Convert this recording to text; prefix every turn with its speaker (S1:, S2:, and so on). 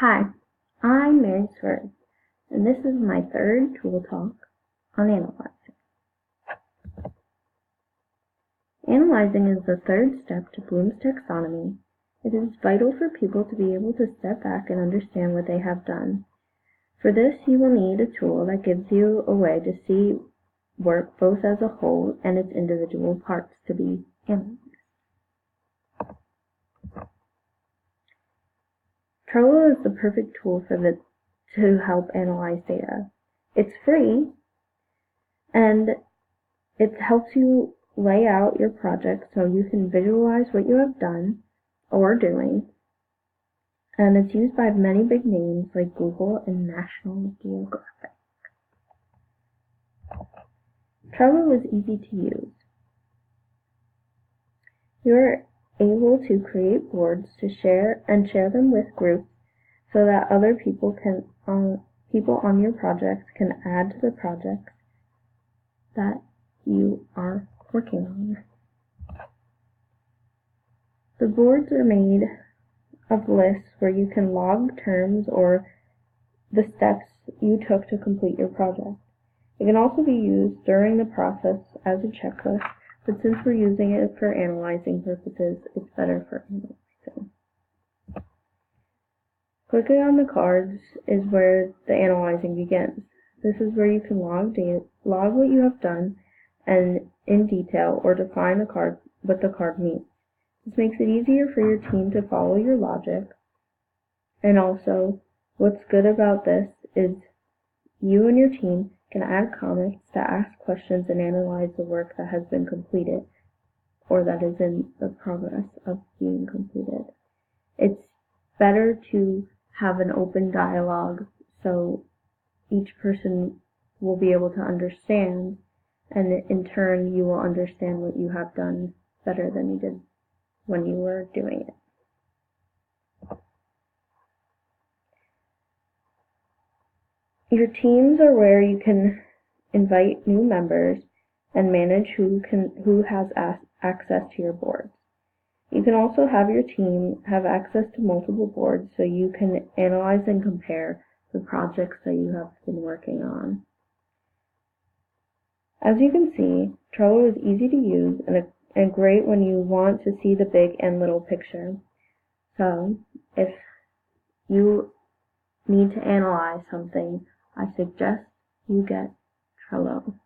S1: Hi, I'm Mary Swerve, and this is my third Tool Talk on analyzing. Analyzing is the third step to Bloom's taxonomy. It is vital for people to be able to step back and understand what they have done. For this, you will need a tool that gives you a way to see work both as a whole and its individual parts to be analyzed. Trello is the perfect tool to help analyze data. It's free, and it helps you lay out your project so you can visualize what you have done or doing, and it's used by many big names like Google and National Geographic. Trello is easy to use. You are able to create boards to share them with groups so that other people on your project can add to the projects that you are working on. The boards are made of lists where you can log terms or the steps you took to complete your project. It can also be used during the process as a checklist, but since we're using it for analyzing purposes, it's better for analyzing. Clicking on the cards is where the analyzing begins. This is where you can log what you have done and in detail, or define what the card means. This makes it easier for your team to follow your logic. And also, what's good about this is you and your team can add comments to ask questions and analyze the work that has been completed or that is in the progress of being completed. It's better to have an open dialogue so each person will be able to understand, and in turn you will understand what you have done better than you did when you were doing it. Your teams are where you can invite new members and manage who has access to your boards. You can also have your team have access to multiple boards so you can analyze and compare the projects that you have been working on. As you can see, Trello is easy to use and great when you want to see the big and little picture. So, if you need to analyze something, I suggest you get Trello.